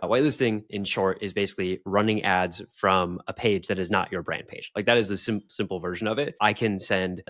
Whitelisting, in short, is basically running ads from a page that is not your brand page. Like that is the simple version of it.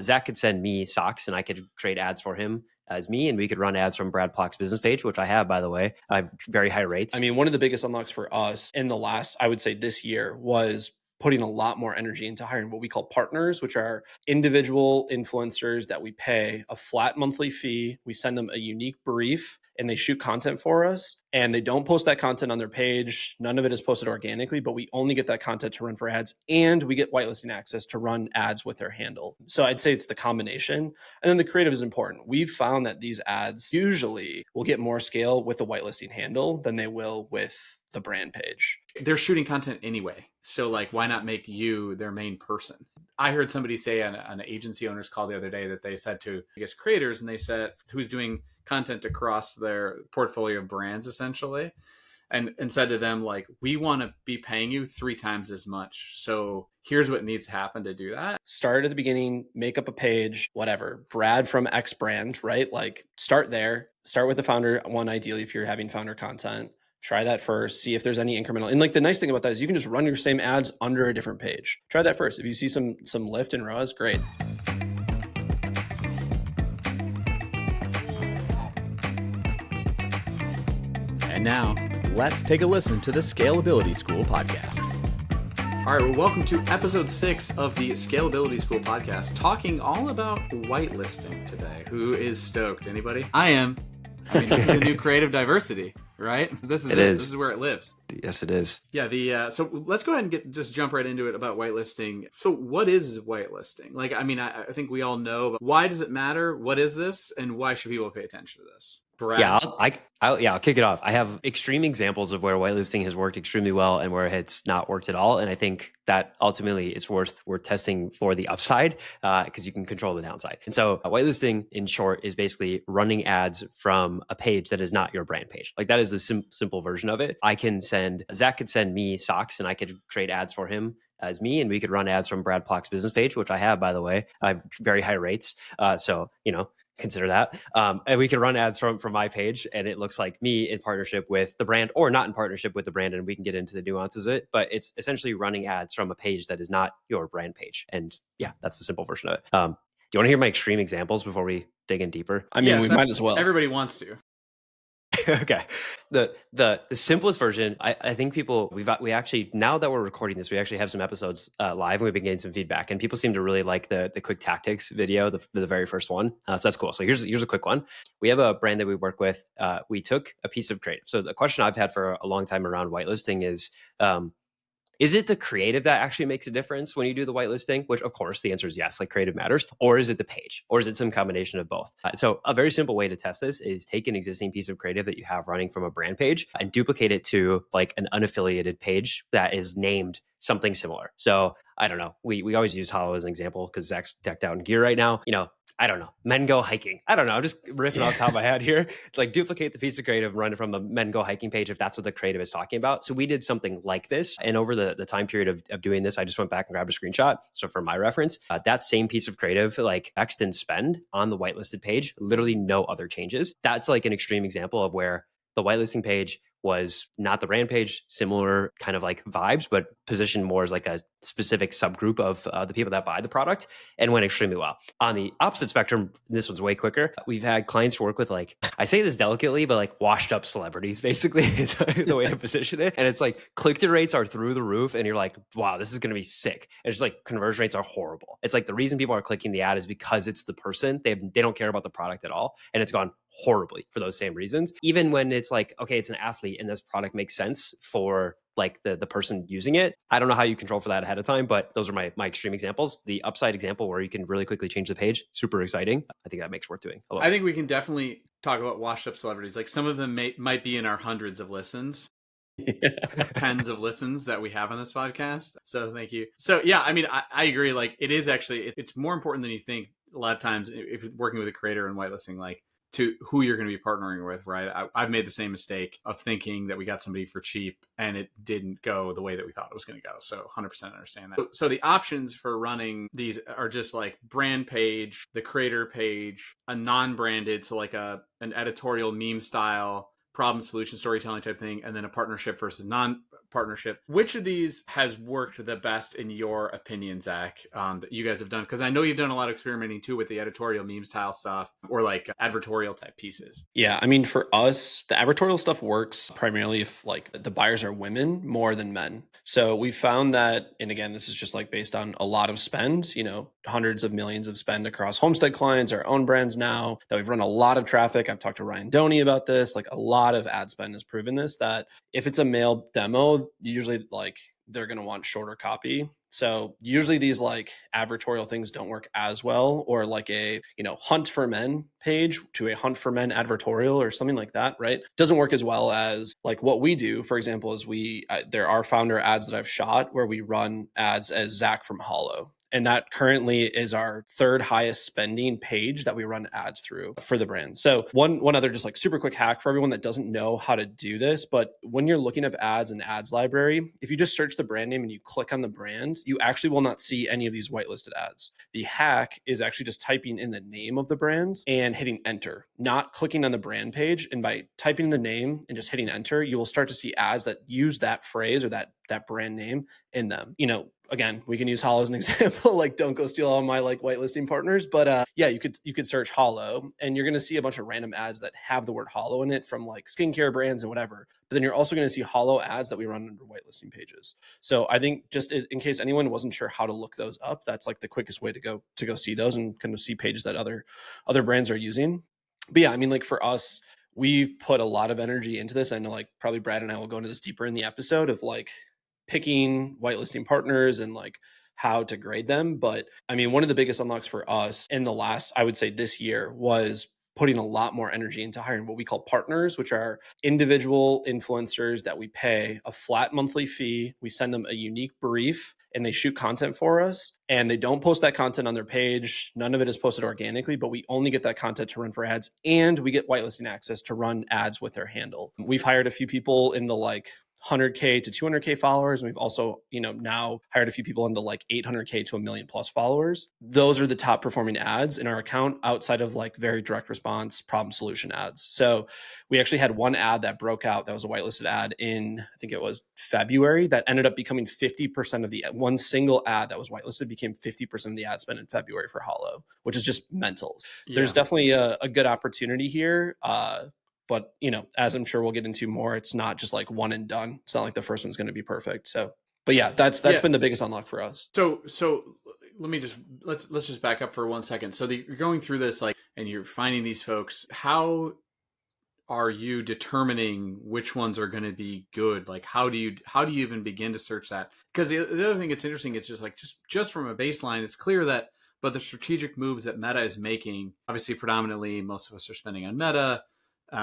Zach could send me socks and I could create ads for him as me, and we could run ads from Brad Plock's business page, which I have, by the way. I have very high rates. I mean, one of the biggest unlocks for us in the last, I would say this year, was putting a lot more energy into hiring what we call partners, which are individual influencers that we pay a flat monthly fee. We send them a unique brief and they shoot content for us, and they don't post that content on their page. None of it is posted organically, but we only get that content to run for ads, and we get whitelisting access to run ads with their handle. So I'd say it's the combination. And then the creative is important. We've found that these ads usually will get more scale with the whitelisting handle than they will with the brand page. They're shooting content anyway. So like, why not make you their main person? I heard somebody say on an agency owner's call the other day that they said to, I guess, creators, and they said, who's doing content across their portfolio of brands, essentially, and said to them, like, we want to be paying you 3 times as much. So here's what needs to happen to do that. Start at the beginning, make up a page, whatever, Brad from X brand, right? Like start there, start with the founder one, ideally, if you're having founder content. Try that first, see if there's any incremental. And like the nice thing about that is you can just run your same ads under a different page. Try that first. If you see some lift in ROAS, great. And now, let's take a listen to the Scalability School podcast. All right, well, welcome to episode 6 of the Scalability School podcast, talking all about whitelisting today. Who is stoked? Anybody? I am. I mean, this is the new creative diversity, right? This is it. This is where it lives. Yes, it is. Yeah. So let's go ahead and just jump right into it about whitelisting. So what is whitelisting? Like, I mean, I think we all know, but why does it matter? What is this? And why should people pay attention to this? Brad? Yeah, I'll kick it off. I have extreme examples of where whitelisting has worked extremely well and where it's not worked at all. And I think that ultimately it's worth testing for the upside because you can control the downside. And so whitelisting, in short, is basically running ads from a page that is not your brand page. Like that is the simple version of it. Zach could send me socks and I could create ads for him as me, and we could run ads from Brad Plock's business page, which I have, by the way. I have very high rates. So, consider that. And we can run ads from my page, and it looks like me in partnership with the brand or not in partnership with the brand. And we can get into the nuances of it, but it's essentially running ads from a page that is not your brand page. And yeah, that's the simple version of it. Do you want to hear my extreme examples before we dig in deeper? I mean, we might as well. Everybody wants to. Okay. The simplest version, I think we actually, now that we're recording this, we actually have some episodes live and we've been getting some feedback, and people seem to really like the quick tactics video, the very first one. So that's cool. So here's a quick one. We have a brand that we work with. We took a piece of creative. So the question I've had for a long time around whitelisting is it the creative that actually makes a difference when you do the whitelisting? Which, of course, the answer is yes, like creative matters. Or is it the page? Or is it some combination of both? So a very simple way to test this is take an existing piece of creative that you have running from a brand page and duplicate it to like an unaffiliated page that is named something similar. So I don't know. We always use Hollow as an example because Zach's decked out in gear right now. I don't know. Men go hiking. I don't know. I'm just riffing off the top of my head here. It's like duplicate the piece of creative, run it from the men go hiking page if that's what the creative is talking about. So we did something like this. And over the time period of doing this, I just went back and grabbed a screenshot. So for my reference, that same piece of creative, like text and spend on the whitelisted page, literally no other changes. That's like an extreme example of where the whitelisting page was not the brand page, similar kind of like vibes, but positioned more as like a specific subgroup of the people that buy the product, and went extremely well. On the opposite spectrum, this one's way quicker. We've had clients work with, like, I say this delicately, but like washed up celebrities, basically, is the way to position it. And it's like click-through rates are through the roof, and you're like, wow, this is going to be sick. And it's like conversion rates are horrible. It's like the reason people are clicking the ad is because it's the person. They don't care about the product at all. And it's gone horribly for those same reasons. Even when it's like, okay, it's an athlete and this product makes sense for like the person using it. I don't know how you control for that ahead of time, but those are my extreme examples. The upside example where you can really quickly change the page, super exciting. I think that makes worth doing. I think we can definitely talk about washed up celebrities. Like some of them might be in our hundreds of listens. Tens of listens that we have on this podcast. So thank you. So yeah, I mean, I agree. Like it is actually, it's more important than you think a lot of times if you're working with a creator and whitelisting, like to who you're going to be partnering with, right? I've made the same mistake of thinking that we got somebody for cheap and it didn't go the way that we thought it was going to go. So 100% understand that. So the options for running these are just like brand page, the creator page, a non-branded, so like an editorial meme style problem solution storytelling type thing, and then a partnership versus non-partnership. Which of these has worked the best in your opinion, Zach, that you guys have done? Because I know you've done a lot of experimenting too with the editorial meme style stuff or like advertorial type pieces. Yeah, I mean, for us, the advertorial stuff works primarily if like the buyers are women more than men. So we found that, and again, this is just like based on a lot of spend, hundreds of millions of spend across Homestead clients, our own brands now, that we've run a lot of traffic. I've talked to Ryan Doney about this. Like a lot of ad spend has proven this, that if it's a male demo, usually like they're going to want shorter copy. So usually these like advertorial things don't work as well, or like a, hunt for men page to a hunt for men advertorial or something like that, right? Doesn't work as well as like what we do. For example, is there are founder ads that I've shot where we run ads as Zach from Hollow. And that currently is our third highest spending page that we run ads through for the brand. So one other just like super quick hack for everyone that doesn't know how to do this, but when you're looking at ads in ads library, if you just search the brand name and you click on the brand, you actually will not see any of these whitelisted ads. The hack is actually just typing in the name of the brand and hitting enter, not clicking on the brand page. And by typing the name and just hitting enter, you will start to see ads that use that phrase or that brand name in them. Again, we can use Hollow as an example, like don't go steal all my like whitelisting partners. But yeah, you could search Hollow and you're going to see a bunch of random ads that have the word Hollow in it from like skincare brands and whatever. But then you're also going to see Hollow ads that we run under whitelisting pages. So I think just in case anyone wasn't sure how to look those up, that's like the quickest way to go see those and kind of see pages that other brands are using. But yeah, I mean, like for us, we've put a lot of energy into this. I know like probably Brad and I will go into this deeper in the episode of like picking whitelisting partners and like how to grade them. But I mean, one of the biggest unlocks for us in the last, I would say this year, was putting a lot more energy into hiring what we call partners, which are individual influencers that we pay a flat monthly fee. We send them a unique brief and they shoot content for us, and they don't post that content on their page. None of it is posted organically, but we only get that content to run for ads, and we get whitelisting access to run ads with their handle. We've hired a few people in the like 100K to 200K followers. And we've also, now hired a few people in the like 800K to 1 million plus followers. Those are the top performing ads in our account outside of like very direct response problem solution ads. So we actually had one ad that broke out that was a whitelisted ad in, I think it was February, that ended up becoming 50% of the one single ad that was whitelisted became 50% of the ad spend in February for Hollow, which is just mental. Yeah. There's definitely a good opportunity here. But, as I'm sure we'll get into more, it's not just like one and done. It's not like the first one's going to be perfect. So, but yeah, that's been the biggest unlock for us. So let me let's just back up for 1 second. So you're going through this and you're finding these folks. How are you determining which ones are going to be good? Like, how do you even begin to search that? Because the other thing that's interesting is just from a baseline, it's clear that, but the strategic moves that Meta is making, obviously predominantly most of us are spending on Meta.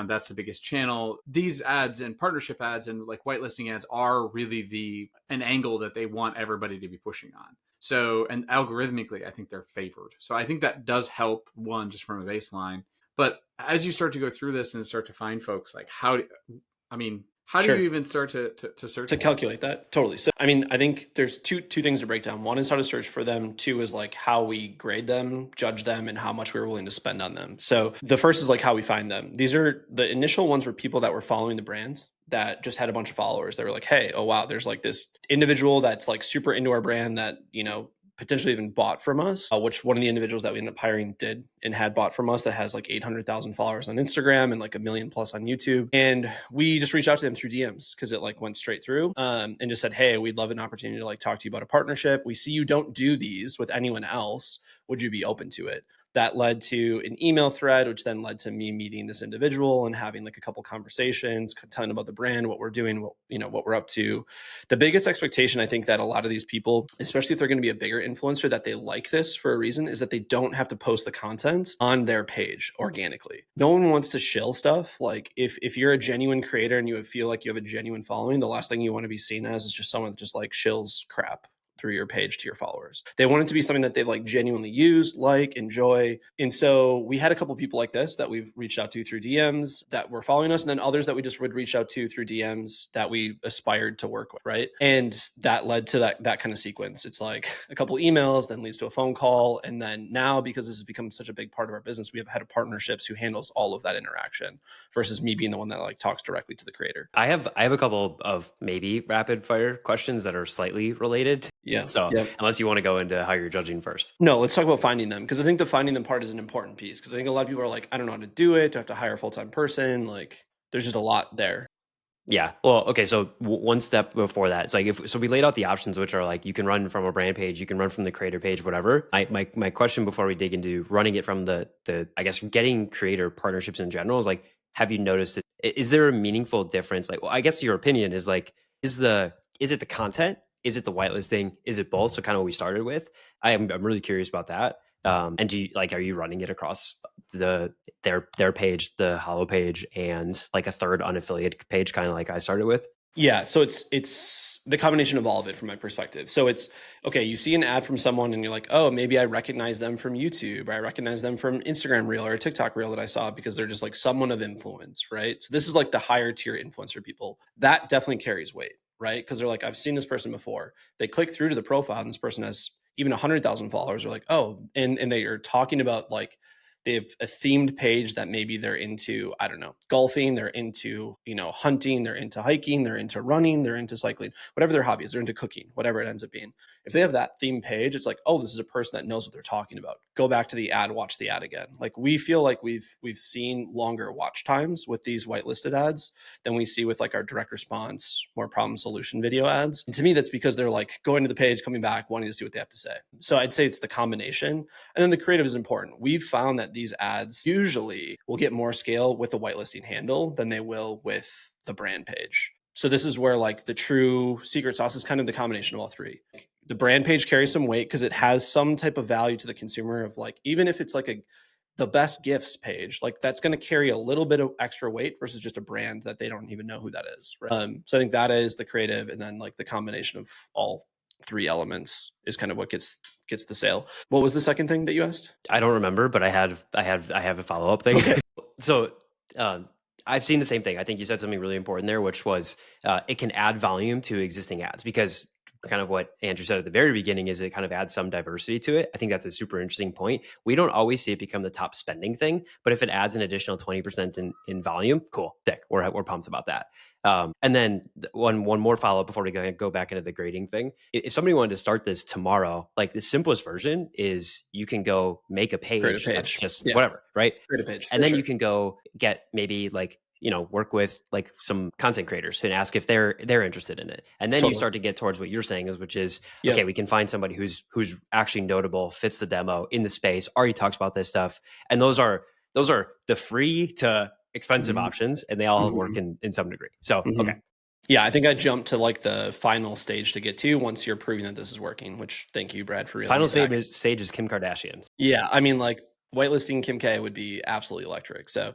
That's the biggest channel. These ads and partnership ads and like whitelisting ads are really an angle that they want everybody to be pushing on. So, and algorithmically, I think they're favored. So I think that does help, one, just from a baseline. But as you start to go through this and start to find folks, like how do Sure. you even start to search? To calculate that? Totally. So, I mean, I think there's two things to break down. One is how to search for them. Two is like how we grade them, judge them, and how much we're willing to spend on them. So the first is like how we find them. These are the initial ones were people that were following the brands that just had a bunch of followers. They were like, hey, oh wow, there's like this individual that's like super into our brand that, potentially even bought from us, which one of the individuals that we ended up hiring did and had bought from us, that has like 800,000 followers on Instagram and like 1 million plus on YouTube. And we just reached out to them through DMs because it like went straight through, and just said, hey, we'd love an opportunity to like talk to you about a partnership. We see you don't do these with anyone else. Would you be open to it? That led to an email thread, which then led to me meeting this individual and having like a couple conversations, telling about the brand, what we're doing, what we're up to. The biggest expectation, I think, that a lot of these people, especially if they're going to be a bigger influencer, that they like this for a reason, is that they don't have to post the content on their page organically. No one wants to shill stuff. Like if you're a genuine creator and you feel like you have a genuine following, the last thing you want to be seen as is just someone that just like shills crap through your page to your followers. They want it to be something that they've like genuinely used, like, enjoy. And so we had a couple people like this that we've reached out to through DMs that were following us, and then others that we just would reach out to through DMs that we aspired to work with, right? And that led to that kind of sequence. It's like a couple emails, then leads to a phone call. And then now, because this has become such a big part of our business, we have head of partnerships who handles all of that interaction versus me being the one that like talks directly to the creator. I have a couple of maybe rapid fire questions that are slightly related. Yeah. So unless you want to go into how you're judging first. No, let's talk about finding them, because I think the finding them part is an important piece, because I think a lot of people are like, I don't know how to do it. Do I have to hire a full-time person? Like, there's just a lot there. Yeah. Well, okay. So one step before that, it's like so we laid out the options, which are like you can run from a brand page, you can run from the creator page, whatever. My question before we dig into running it from the I guess getting creator partnerships in general is like, have you noticed it? Is there a meaningful difference? Like, well, I guess your opinion is like, is it the content? Is it the whitelisting? Is it both? So kind of what we started with. I'm really curious about that. And do you are you running it across their page, the Hollow page, and like a third unaffiliated page, kind of like I started with? Yeah, so it's the combination of all of it from my perspective. So it's okay, you see an ad from someone and you're like, oh, maybe I recognize them from YouTube, or I recognize them from Instagram Reel or a TikTok Reel that I saw because they're just like someone of influence, right? So this is like the higher tier influencer people. That definitely carries weight, right? Because they're like, I've seen this person before. They click through to the profile and this person has even 100,000 followers. They're like, oh, and they are talking about like, they have a themed page that maybe they're into, I don't know, golfing, they're into, hunting, they're into hiking, they're into running, they're into cycling, whatever their hobby is, they're into cooking, whatever it ends up being. If they have that theme page, it's like, oh, this is a person that knows what they're talking about. Go back to the ad, watch the ad again. Like, we feel like we've seen longer watch times with these whitelisted ads than we see with like our direct response, more problem solution video ads. And to me, that's because they're like going to the page, coming back, wanting to see what they have to say. So I'd say it's the combination. And then the creative is important. We've found that these ads usually will get more scale with the whitelisting handle than they will with the brand page. So this is where like the true secret sauce is kind of the combination of all three. The brand page carries some weight because it has some type of value to the consumer of like, even if it's like the best gifts page, like that's going to carry a little bit of extra weight versus just a brand that they don't even know who that is. Right? So I think that is the creative, and then like the combination of all three elements is kind of what gets the sale. What was the second thing that you asked? I don't remember, but I have a follow-up thing. Okay. So I've seen the same thing. I think you said something really important there, which was it can add volume to existing ads, because kind of what Andrew said at the very beginning is it kind of adds some diversity to it. I think that's a super interesting point. We don't always see it become the top spending thing, but if it adds an additional 20% in volume, cool, sick. We're pumped about that. And then one more follow-up before we go back into the grading thing. If somebody wanted to start this tomorrow, like the simplest version is you can go make a page. That's just whatever, right? Create a page. And then you can go get maybe like, work with like some content creators and ask if they're interested in it. And then you start to get towards what you're saying which is, okay, we can find somebody who's actually notable, fits the demo in the space, already talks about this stuff. And those are the free to expensive options, and they all work in some degree. So, okay. Yeah, I think I jumped to like the final stage to get to once you're proving that this is working, which thank you, Brad, for real. Final stage is Kim Kardashian. Yeah, I mean, like whitelisting Kim K would be absolutely electric. So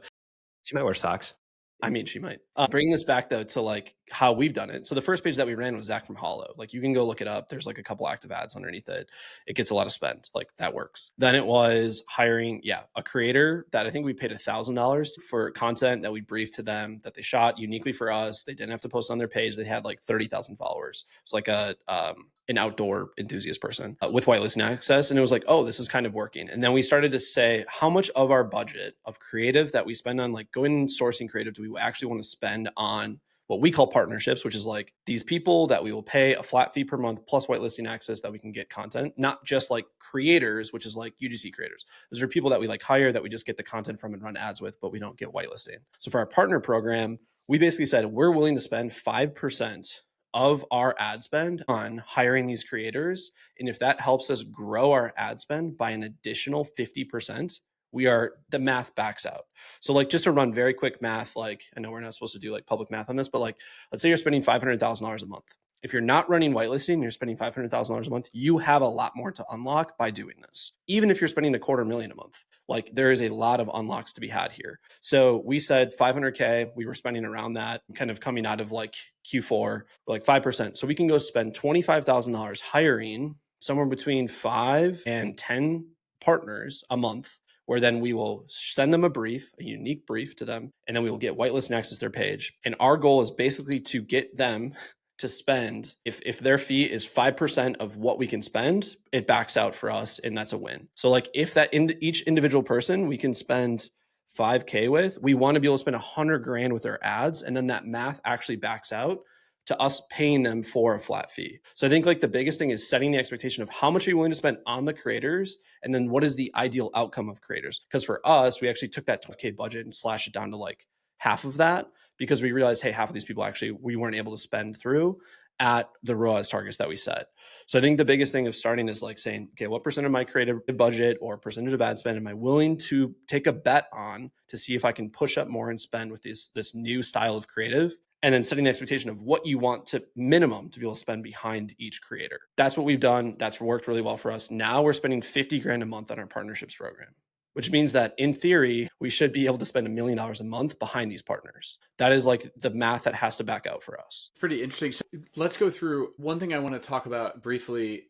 she might wear socks. I mean, she might. Bringing this back though to like how we've done it. So the first page that we ran was Zach from Hollow. Like you can go look it up. There's like a couple active ads underneath it. It gets a lot of spend. Like that works. Then it was hiring, a creator that I think we paid $1,000 for content that we briefed to them that they shot uniquely for us. They didn't have to post on their page. They had like 30,000 followers. It's like an outdoor enthusiast person with whitelisting access. And it was like, oh, this is kind of working. And then we started to say, how much of our budget of creative that we spend on like going and sourcing creative do we actually want to spend on what we call partnerships, which is like these people that we will pay a flat fee per month plus whitelisting access that we can get content, not just like creators, which is like UGC creators. Those are people that we like hire that we just get the content from and run ads with, but we don't get whitelisting. So for our partner program, we basically said we're willing to spend 5% of our ad spend on hiring these creators. And if that helps us grow our ad spend by an additional 50%, the math backs out. So like just to run very quick math, like I know we're not supposed to do like public math on this, but like let's say you're spending $500,000 a month If you're not running whitelisting and you're spending $500,000 a month, you have a lot more to unlock by doing this. Even if you're spending $250,000 a month, like there is a lot of unlocks to be had here. So we said 500K, we were spending around that, kind of coming out of like Q4, like 5%. So we can go spend $25,000 hiring somewhere between 5 and 10 partners a month, where then we will send them a brief, a unique brief to them, and then we will get whitelist and access their page. And our goal is basically to get them to spend, if their fee is 5% of what we can spend, it backs out for us, and that's a win. So like if that each individual person we can spend 5K with, we want to be able to spend 100 grand with their ads, and then that math actually backs out to us paying them for a flat fee. So I think like the biggest thing is setting the expectation of how much are you willing to spend on the creators, and then what is the ideal outcome of creators? Because for us, we actually took that 12K budget and slashed it down to like half of that, because we realized, hey, half of these people actually we weren't able to spend through at the ROAS targets that we set. So I think the biggest thing of starting is like saying, okay, what percent of my creative budget or percentage of ad spend am I willing to take a bet on to see if I can push up more and spend with this new style of creative? And then setting the expectation of what you want to minimum to be able to spend behind each creator. That's what we've done. That's worked really well for us. Now we're spending 50 grand a month on our partnerships program, which means that in theory, we should be able to spend $1 million a month behind these partners. That is like the math that has to back out for us. Pretty interesting. So let's go through one thing I want to talk about briefly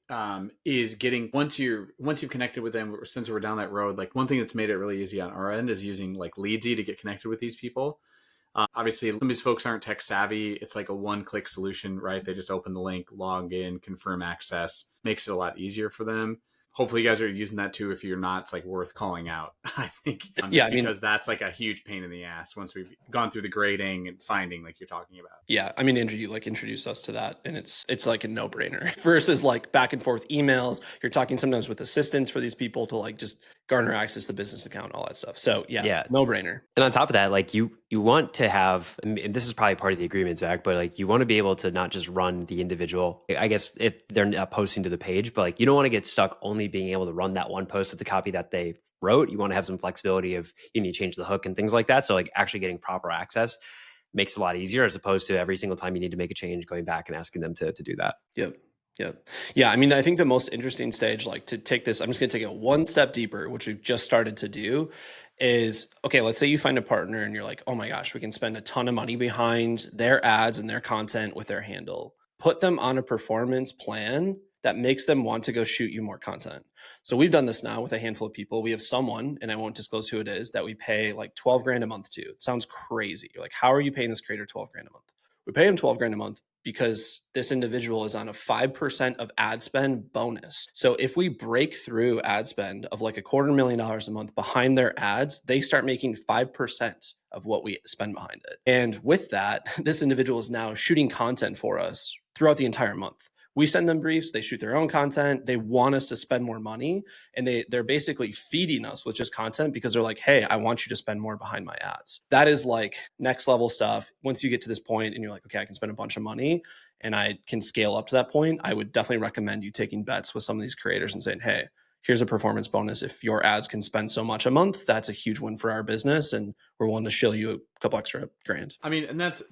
is getting, once you've connected with them, since we're down that road, like one thing that's made it really easy on our end is using like Leadsy to get connected with these people. Obviously, some of these folks aren't tech savvy. It's like a one-click solution, right? They just open the link, log in, confirm access, makes it a lot easier for them. Hopefully you guys are using that too. If you're not, it's like worth calling out, I think. Because that's like a huge pain in the ass once we've gone through the grading and finding like you're talking about. Yeah. I mean, Andrew, you like introduced us to that, and it's like a no-brainer versus like back and forth emails. You're talking sometimes with assistants for these people to like just garner access to the business account, all that stuff. So yeah. No-brainer. And on top of that, like you want to have, and this is probably part of the agreement, Zach, but like you want to be able to not just run the individual, I guess if they're not posting to the page, but like you don't want to get stuck only being able to run that one post with the copy that they wrote. You want to have some flexibility of you need to change the hook and things like that. So like actually getting proper access makes it a lot easier, as opposed to every single time you need to make a change, going back and asking them to do that. Yep. Yeah. I mean, I think the most interesting stage, like to take this, I'm just going to take it one step deeper, which we've just started to do, is, okay, let's say you find a partner and you're like, oh my gosh, we can spend a ton of money behind their ads and their content with their handle. Put them on a performance plan that makes them want to go shoot you more content. So we've done this now with a handful of people. We have someone, and I won't disclose who it is, that we pay like 12 grand a month to. It sounds crazy. You're like, how are you paying this creator 12 grand a month? We pay him 12 grand a month because this individual is on a 5% of ad spend bonus. So if we break through ad spend of like $250,000 a month behind their ads, they start making 5% of what we spend behind it. And with that, this individual is now shooting content for us throughout the entire month. We send them briefs, they shoot their own content, they want us to spend more money, and they're basically feeding us with just content because they're like, hey, I want you to spend more behind my ads. That is like next level stuff. Once you get to this point and you're like, okay, I can spend a bunch of money and I can scale up to that point, I would definitely recommend you taking bets with some of these creators and saying, hey, here's a performance bonus. If your ads can spend so much a month, that's a huge win for our business, and we're willing to shill you a couple extra grand. I mean, and that's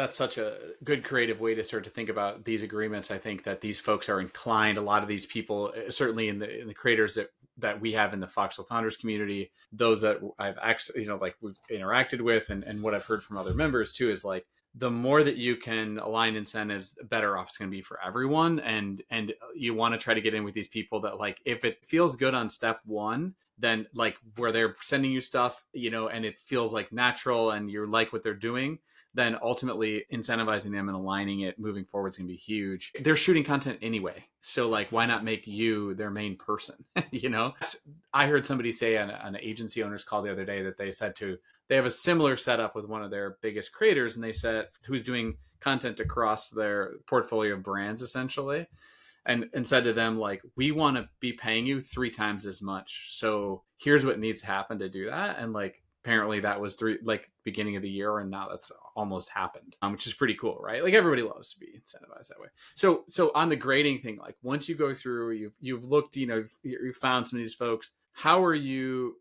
such a good creative way to start to think about these agreements. I think that these folks are inclined. A lot of these people, certainly in the creators that we have in the Foxwell Founders community, those that I've actually, like we've interacted with, and what I've heard from other members too, is like, the more that you can align incentives, the better off it's going to be for everyone. And you want to try to get in with these people that, like, if it feels good on step one, then like where they're sending you stuff, and it feels like natural and you like what they're doing, then ultimately incentivizing them and aligning it moving forward is going to be huge. They're shooting content anyway. So like, why not make you their main person? I heard somebody say on an agency owner's call the other day that they have a similar setup with one of their biggest creators. And they said, who's doing content across their portfolio of brands essentially. And said to them, like, we want to be paying you 3 times as much. So here's what needs to happen to do that. And like, apparently that was beginning of the year. And now that's almost happened, which is pretty cool, right? Like, everybody loves to be incentivized that way. So on the grading thing, like once you go through, you've looked, you found some of these folks, How are you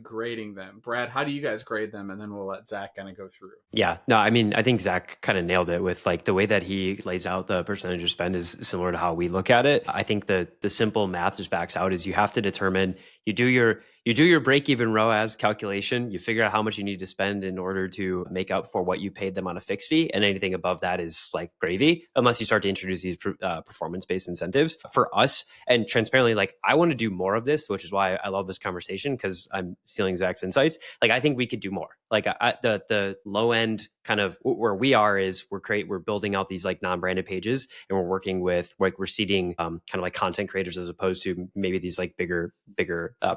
grading them? Brad, how do you guys grade them? And then we'll let Zach kind of go through. Yeah, no, I mean, I think Zach kind of nailed it with like the way that he lays out the percentage of spend is similar to how we look at it. I think the simple math just backs out is you have to determine you do your break even ROAS calculation. You figure out how much you need to spend in order to make up for what you paid them on a fixed fee, and anything above that is like gravy, unless you start to introduce these performance based incentives. For us, and transparently, like I want to do more of this, which is why I love this conversation because I'm stealing Zach's insights. Like I think we could do more. Like the low end kind of where we are is we're building out these like non-branded pages, and we're working with like we're seeding kind of like content creators as opposed to maybe these like bigger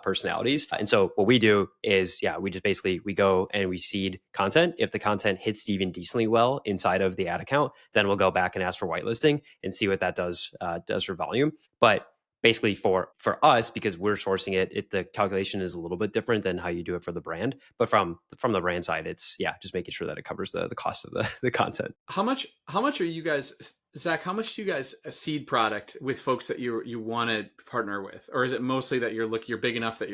personalities. And so what we do is we just basically we go and we seed content. If the content hits even decently well inside of the ad account, then we'll go back and ask for whitelisting and see what that does for volume. But basically for us, because we're sourcing it, the calculation is a little bit different than how you do it for the brand. But from the brand side, it's just making sure that it covers the cost of the content. How much are you guys, Zach, how much do you guys seed product with folks that you want to partner with? Or is it mostly that you're big enough that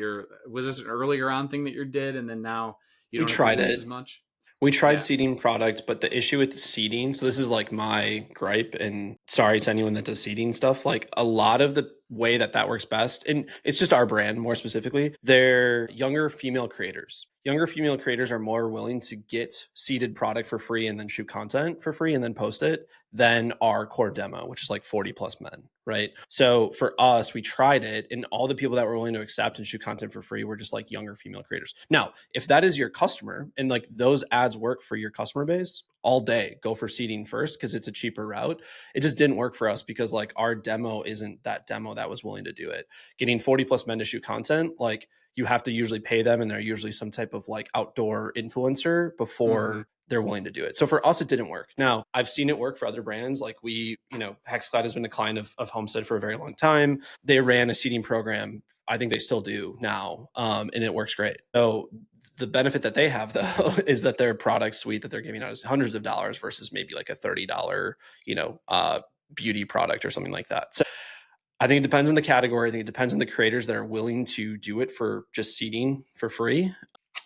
was this an earlier on thing that you did and then now you don't have to use as much? We tried seeding product, but the issue with seeding, so this is like my gripe, and sorry to anyone that does seeding stuff, like a lot of the way that works best, and it's just our brand more specifically, they're younger female creators. Younger female creators are more willing to get seeded product for free and then shoot content for free and then post it than our core demo, which is like 40 plus men, right? So for us, we tried it, and all the people that were willing to accept and shoot content for free were just like younger female creators. Now, if that is your customer and like those ads work for your customer base, all day, go for seeding first because it's a cheaper route. It just didn't work for us because like our demo isn't that demo that was willing to do it. Getting 40 plus men to shoot content, like you have to usually pay them, and they're usually some type of like outdoor influencer before they're willing to do it. So for us, it didn't work. Now, I've seen it work for other brands. Like Hexclad has been a client of Homestead for a very long time. They ran a seeding program. I think they still do now. And it works great. So the benefit that they have though is that their product suite that they're giving out is hundreds of dollars versus maybe like a $30, beauty product or something like that. So I think it depends on the category. I think it depends on the creators that are willing to do it for just seeding for free.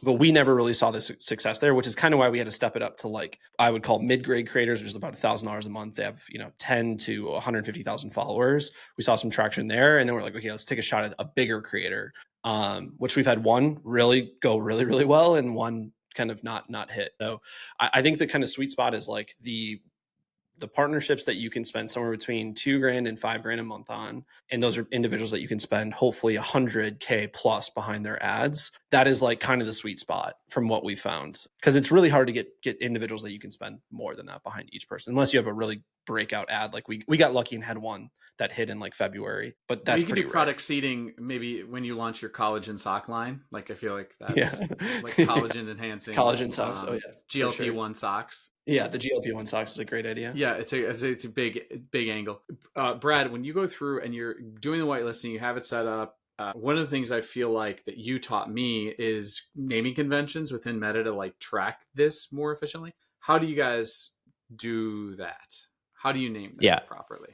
But we never really saw the success there, which is kind of why we had to step it up to like I would call mid-grade creators, which is about $1,000 a month. They have 10 to 150,000 followers. We saw some traction there, and then we're like, okay, let's take a shot at a bigger creator, which we've had one really go really, really well and one kind of not hit. So I think the kind of sweet spot is like the partnerships that you can spend somewhere between $2,000 and $5,000 a month on. And those are individuals that you can spend hopefully $100K plus behind their ads. That is like kind of the sweet spot from what we found. Because it's really hard to get individuals that you can spend more than that behind each person, unless you have a really breakout ad. Like we got lucky and had one that hit in like February, but that's pretty rare. Product product seeding maybe when you launch your collagen sock line. Like I feel like that's like collagen enhancing. Collagen socks. GLP-1 socks. Yeah, the GLP-1 socks is a great idea. Yeah, it's a big angle. Brad, when you go through and you're doing the whitelisting, you have it set up. One of the things I feel like that you taught me is naming conventions within Meta to like track this more efficiently. How do you guys do that? How do you name them properly?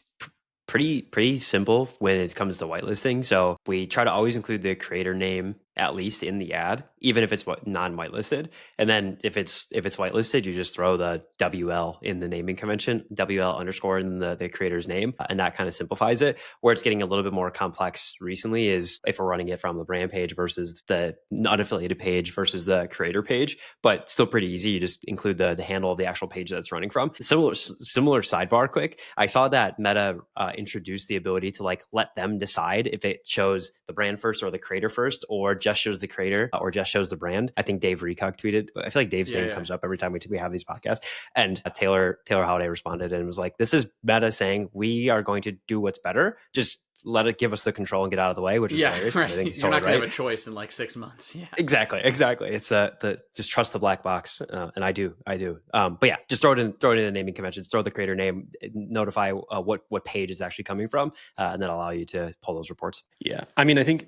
Pretty simple when it comes to whitelisting. So we try to always include the creator name at least in the ad, even if it's non-whitelisted. And then if it's whitelisted, you just throw the WL in the naming convention, WL underscore in the creator's name, and that kind of simplifies it. Where it's getting a little bit more complex recently is if we're running it from the brand page versus the unaffiliated page versus the creator page, but still pretty easy. You just include the handle of the actual page that it's running from. Similar sidebar quick. I saw that Meta introduced the ability to like let them decide if it shows the brand first or the creator first, or just shows the creator or just shows the brand. I think Dave Recock tweeted. I feel like Dave's name comes up every time we have these podcasts. And Taylor Holiday responded and was like, "This is Meta saying we are going to do what's better. Just let it give us the control and get out of the way," which is hilarious. Right. I think it's You're not totally going to have a choice in like 6 months. Yeah, exactly. It's the just trust the black box, and I do. But yeah, just throw it in the naming conventions. Throw the creator name, notify what page is actually coming from, and then allow you to pull those reports. Yeah, I mean, I think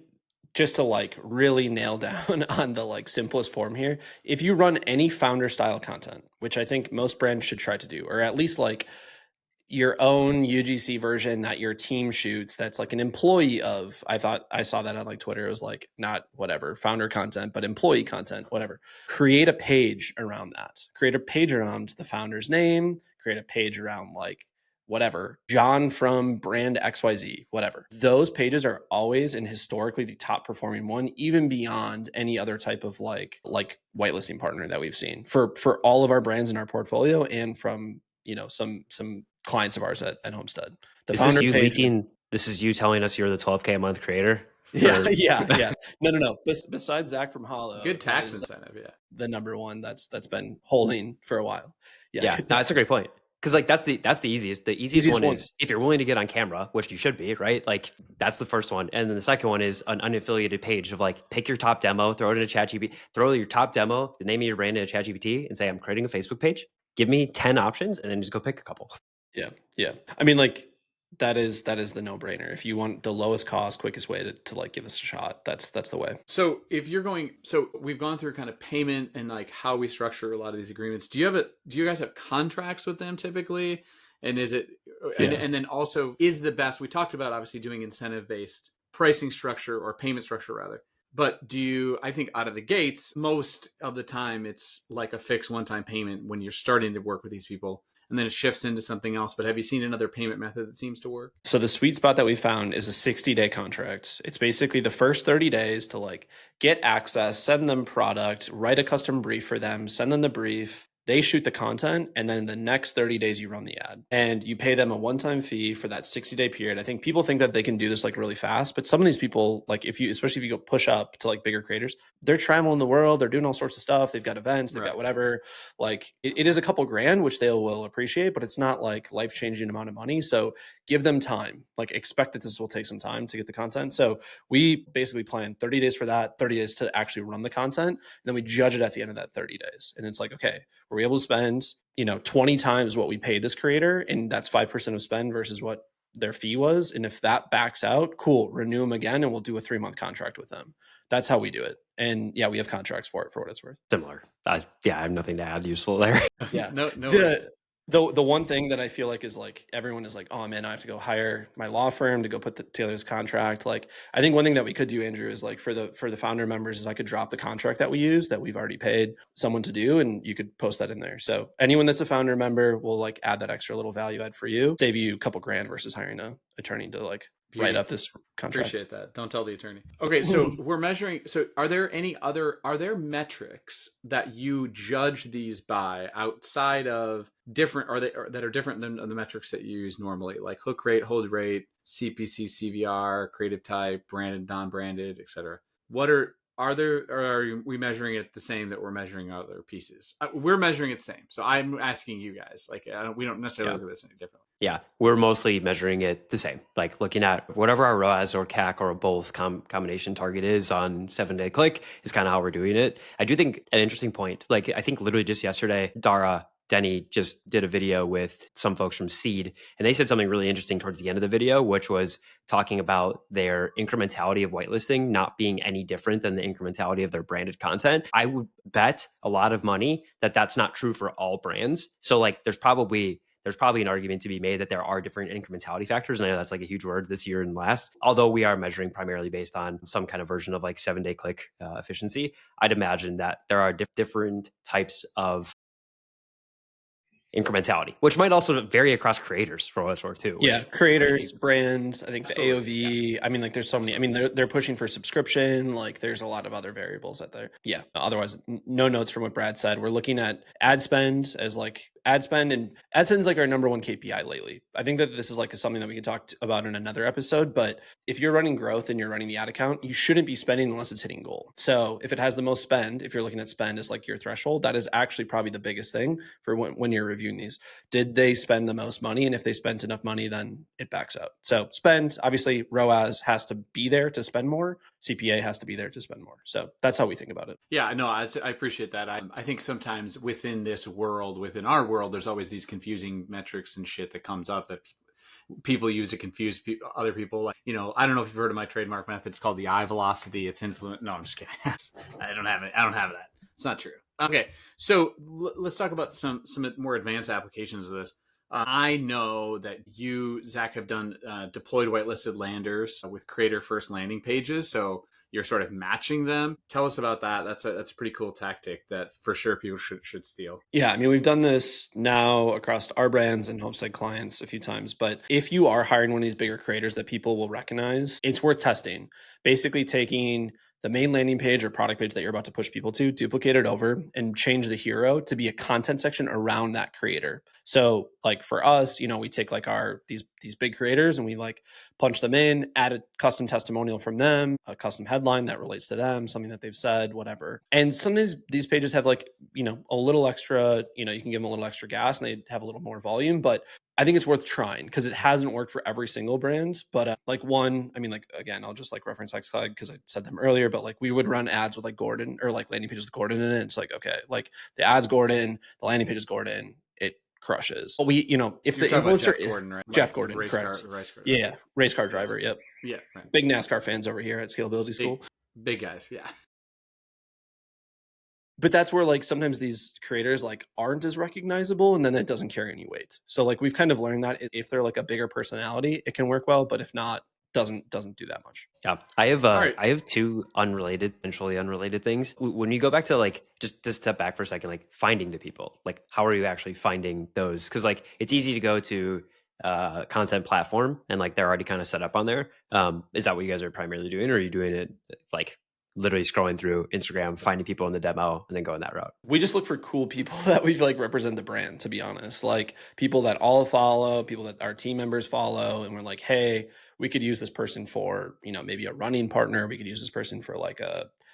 just to like really nail down on the like simplest form here, if you run any founder style content, which I think most brands should try to do, or at least like your own UGC version that your team shoots that's like an employee of. I thought I saw that on like Twitter. It was like not whatever founder content, but employee content, whatever. Create a page around that. Create a page around the founder's name. Create a page around like whatever, John from brand XYZ, whatever. Those pages are always and historically the top performing one, even beyond any other type of like whitelisting partner that we've seen for all of our brands in our portfolio and from, you know, some clients of ours at Homestead. The Is founder this you page, leaking? This is you telling us you're the 12K a month creator? yeah. No. Besides Zach from Hollow, Good tax incentive, yeah. The number one that's been holding for a while. Yeah, no, that's a great point. Because like that's the easiest. The easiest one is if you're willing to get on camera, which you should be, right? Like that's the first one. And then the second one is an unaffiliated page of like pick your top demo, throw it in a ChatGPT, throw your top demo, the name of your brand in a ChatGPT, and say I'm creating a Facebook page. Give me 10 options, and then just go pick a couple. Yeah. I mean, like that is the no-brainer. If you want the lowest cost, quickest way to like give us a shot, that's the way. So if you're going, so we've gone through kind of payment and like how we structure a lot of these agreements. Do you guys have contracts with them typically? And is it, and then also is the best, we talked about obviously doing incentive-based pricing structure or payment structure rather. But I think out of the gates, most of the time it's like a fixed one-time payment when you're starting to work with these people. And then it shifts into something else. But have you seen another payment method that seems to work? So the sweet spot that we found is a 60-day contract. It's basically the first 30 days to like get access, send them product, write a custom brief for them, send them the brief. They shoot the content, and then in the next 30 days, you run the ad. And you pay them a one-time fee for that 60-day period. I think people think that they can do this like really fast, but some of these people, like especially if you go push up to like bigger creators, they're traveling the world, they're doing all sorts of stuff. They've got events, they've got whatever. Like it is a couple grand, which they will appreciate, but it's not like life-changing amount of money. So give them time, like expect that this will take some time to get the content. So we basically plan 30 days for that, 30 days to actually run the content. And then we judge it at the end of that 30 days. And it's like, okay, were we able to spend, 20 times what we paid this creator? And that's 5% of spend versus what their fee was. And if that backs out, cool, renew them again. And we'll do a 3-month contract with them. That's how we do it. And yeah, we have contracts for it, for what it's worth. Similar. I have nothing to add useful there. Yeah. No. The one thing that I feel like is like everyone is like, oh man, I have to go hire my law firm to go put together this contract. Like I think one thing that we could do, Andrew, is like for the founder members is I could drop the contract that we use that we've already paid someone to do, and you could post that in there. So anyone that's a founder member will like add that extra little value add for you, save you a couple grand versus hiring an attorney to like write up this contract. Appreciate that. Don't tell the attorney. Okay, so we're measuring. So are there metrics that you judge these by outside of different, that are different than the metrics that you use normally, like hook rate, hold rate, CPC, CVR, creative type, branded, non-branded, etc.? Are we measuring it the same that we're measuring other pieces? We're measuring it the same. So I'm asking you guys, like, we don't necessarily look at this any differently. Yeah, we're mostly measuring it the same, like looking at whatever our ROAS or CAC or both combination target is on 7-day click is kind of how we're doing it. I do think an interesting point, like I think literally just yesterday, Denny just did a video with some folks from Seed, and they said something really interesting towards the end of the video, which was talking about their incrementality of whitelisting not being any different than the incrementality of their branded content. I would bet a lot of money that that's not true for all brands. So like there's probably an argument to be made that there are different incrementality factors. And I know that's like a huge word this year and last, although we are measuring primarily based on some kind of version of like 7-day click efficiency. I'd imagine that there are different types of incrementality, which might also vary across creators for what it's worth too. Yeah, creators, brands. I think Absolutely, the AOV. I mean, like there's so many. I mean, they're pushing for subscription. Like there's a lot of other variables out there. Yeah. Otherwise, no notes from what Brad said. We're looking at ad spend as like ad spend is like our number one KPI lately. I think that this is like something that we could talk about in another episode. But if you're running growth and you're running the ad account, you shouldn't be spending unless it's hitting goal. So if it has the most spend, if you're looking at spend as like your threshold, that is actually probably the biggest thing for when you're reviewing these. Did they spend the most money? And if they spent enough money, then it backs out. So spend, obviously ROAS has to be there to spend more. CPA has to be there to spend more. So that's how we think about it. Yeah, no, I appreciate that. I think sometimes within our world, there's always these confusing metrics and shit that comes up that people use to confuse other people. Like, I don't know if you've heard of my trademark method. It's called the eye velocity. It's influence. No, I'm just kidding. I don't have it. I don't have that. It's not true. Okay, so let's talk about some more advanced applications of this. I know that you, Zach, have done deployed whitelisted landers with creator first landing pages. So you're sort of matching them. Tell us about that. That's a pretty cool tactic that for sure people should steal. Yeah, I mean, we've done this now across our brands and Homestead clients a few times, but if you are hiring one of these bigger creators that people will recognize, it's worth testing. Basically taking the main landing page or product page that you're about to push people to, duplicate it over and change the hero to be a content section around that creator. So like for us, we take like these big creators and we like punch them in, add a custom testimonial from them, a custom headline that relates to them, something that they've said, whatever. And sometimes these pages have like, a little extra, you can give them a little extra gas and they have a little more volume, but I think it's worth trying because it hasn't worked for every single brand. But again, I'll just like reference Xcloud because I said them earlier, but like we would run ads with like Gordon or like landing pages with Gordon in it. It's like, okay, like the ads Gordon, the landing page is Gordon, it crushes. But if You're the influencer, Jeff Gordon, right? Jeff Like Gordon, correct. race car. Yeah. Race car driver. Yep. Yeah. Right. Big NASCAR fans over here at Scalability School. Big guys. Yeah. But that's where like sometimes these creators like aren't as recognizable and then it doesn't carry any weight. So like we've kind of learned that if they're like a bigger personality, it can work well, but if not, doesn't do that much. Yeah, I have two potentially unrelated things. When you go back to like just step back for a second, like finding the people, like how are you actually finding those? Because like it's easy to go to content platform and like they're already kind of set up on there. Is that what you guys are primarily doing, or are you doing it like literally scrolling through Instagram, finding people in the demo, and then going that route? We just look for cool people that we like represent the brand, to be honest. Like people that all follow, people that our team members follow, and we're like, hey, we could use this person for, maybe a running partner. We could use this person for like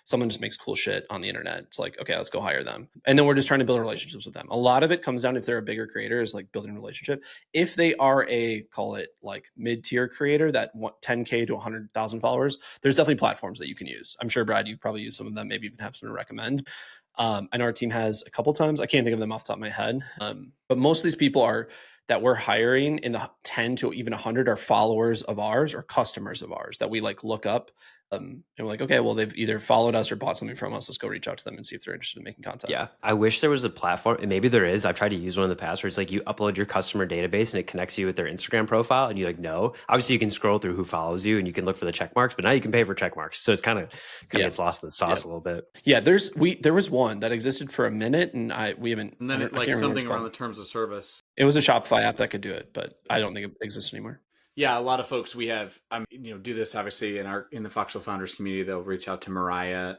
someone just makes cool shit on the internet. It's like, okay, let's go hire them. And then we're just trying to build relationships with them. A lot of it comes down, if they're a bigger creator, is like building a relationship. If they are call it like mid-tier creator that want 10K to 100,000 followers, there's definitely platforms that you can use. I'm sure, Brad, you've probably used some of them, maybe even have some to recommend. I know our team has a couple times. I can't think of them off the top of my head. But most of these people that we're hiring in the 10 to even 100 are followers of ours or customers of ours that we like look up. And we're like, okay, well, they've either followed us or bought something from us. Let's go reach out to them and see if they're interested in making content. Yeah. I wish there was a platform, and maybe there is. I've tried to use one in the past where it's like you upload your customer database and it connects you with their Instagram profile and you like know. Obviously you can scroll through who follows you and you can look for the check marks, but now you can pay for check marks. So it's kind of gets lost in the sauce a little bit. Yeah, there was one that existed for a minute and we haven't. And then like something around the terms of service. It was a Shopify app that could do it, but I don't think it exists anymore. Yeah, a lot of folks we have, do this obviously in the Foxwell Founders community. They'll reach out to Mariah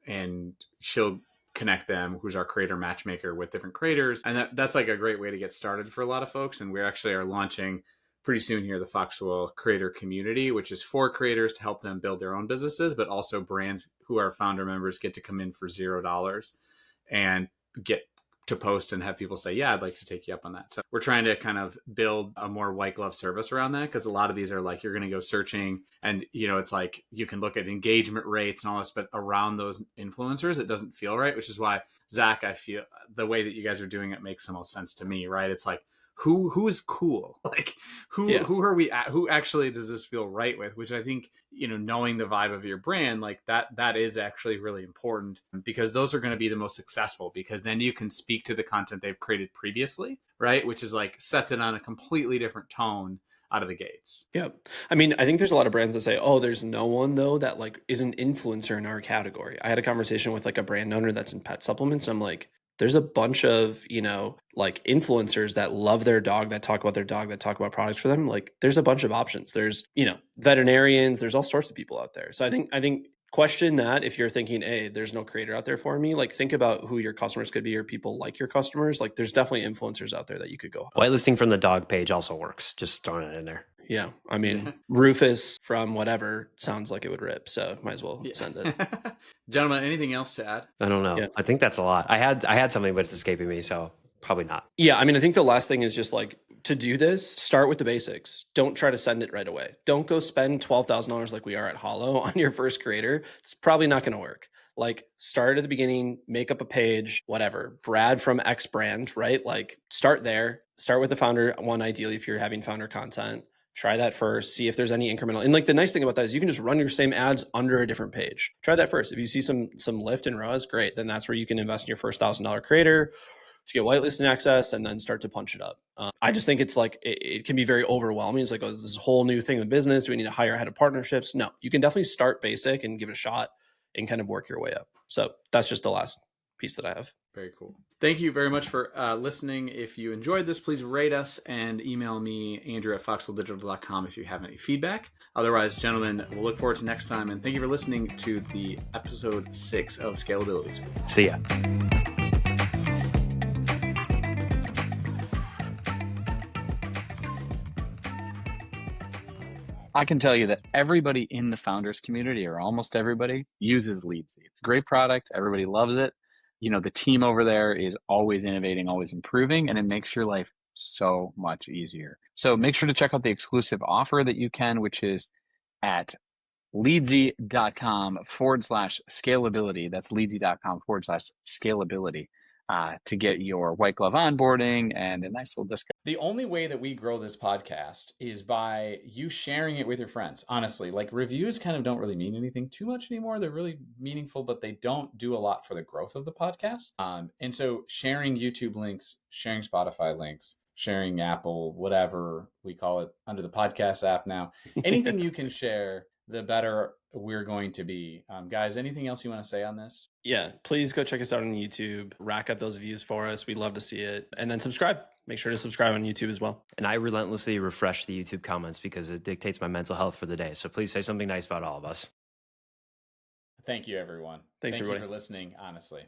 and she'll connect them, who's our creator matchmaker, with different creators, and that's like a great way to get started for a lot of folks. And we actually are launching pretty soon here the Foxwell Creator Community, which is for creators to help them build their own businesses, but also brands who are founder members get to come in for $0 and get to post and have people say, yeah, I'd like to take you up on that. So we're trying to kind of build a more white glove service around that, because a lot of these are like, you're going to go searching and, it's like you can look at engagement rates and all this, but around those influencers, it doesn't feel right, which is why, Zach, I feel the way that you guys are doing it makes the most sense to me, right? It's like, who is cool? Like who are we at? Who actually does this feel right with? Which I think, knowing the vibe of your brand, like that is actually really important, because those are going to be the most successful, because then you can speak to the content they've created previously, right? Which is like sets it on a completely different tone out of the gates. Yeah. I mean, I think there's a lot of brands that say, oh, there's no one though that like is an influencer in our category. I had a conversation with like a brand owner that's in pet supplements. And I'm like, there's a bunch of, like influencers that love their dog, that talk about their dog, that talk about products for them. Like there's a bunch of options. There's, veterinarians, there's all sorts of people out there. So I think question that if you're thinking, hey, there's no creator out there for me, like think about who your customers could be or people like your customers. Like there's definitely influencers out there that you could go. Whitelisting from the dog page also works. Just throwing it in there. Yeah. I mean, Rufus from whatever sounds like it would rip. So might as well send it. Gentlemen, anything else to add? I don't know. Yeah. I think that's a lot. I had something, but it's escaping me. So probably not. Yeah. I mean, I think the last thing is just like to do this, start with the basics. Don't try to send it right away. Don't go spend $12,000 like we are at Hollow on your first creator. It's probably not going to work. Like start at the beginning, make up a page, whatever. Brad from X brand, right? Like start there. Start with the founder one, ideally, if you're having founder content. Try that first, see if there's any incremental. And like the nice thing about that is you can just run your same ads under a different page. Try that first. If you see some lift in ROAS, great. Then that's where you can invest in your first $1,000 creator, to get whitelisting access and then start to punch it up. I just think it's like, it can be very overwhelming. It's like, oh, is this whole new thing in the business? Do we need to hire a head of partnerships? No, you can definitely start basic and give it a shot and kind of work your way up. So that's just the last piece that I have. Very cool. Thank you very much for listening. If you enjoyed this, please rate us and email me, Andrew@foxwelldigital.com, if you have any feedback. Otherwise, gentlemen, we'll look forward to next time. And thank you for listening to the episode 6 of Scalability School. See ya. I can tell you that everybody in the founders community, or almost everybody, uses Leadsy. It's a great product. Everybody loves it. You know, the team over there is always innovating, always improving, and it makes your life so much easier. So make sure to check out the exclusive offer that you can, which is at leadsy.com/scalability. That's leadsy.com/scalability to get your white glove onboarding and a nice little discount. The only way that we grow this podcast is by you sharing it with your friends. Honestly, like reviews kind of don't really mean anything too much anymore. They're really meaningful, but they don't do a lot for the growth of the podcast. And so sharing YouTube links, sharing Spotify links, sharing Apple, whatever we call it under the podcast app now, anything you can share, the better we're going to be. Guys, anything else you want to say on this? Yeah, please go check us out on YouTube. Rack up those views for us. We'd love to see it. And then subscribe. Make sure to subscribe on YouTube as well. And I relentlessly refresh the YouTube comments because it dictates my mental health for the day. So please say something nice about all of us. Thank you, everyone. Thanks, Thank everybody. you for listening, honestly.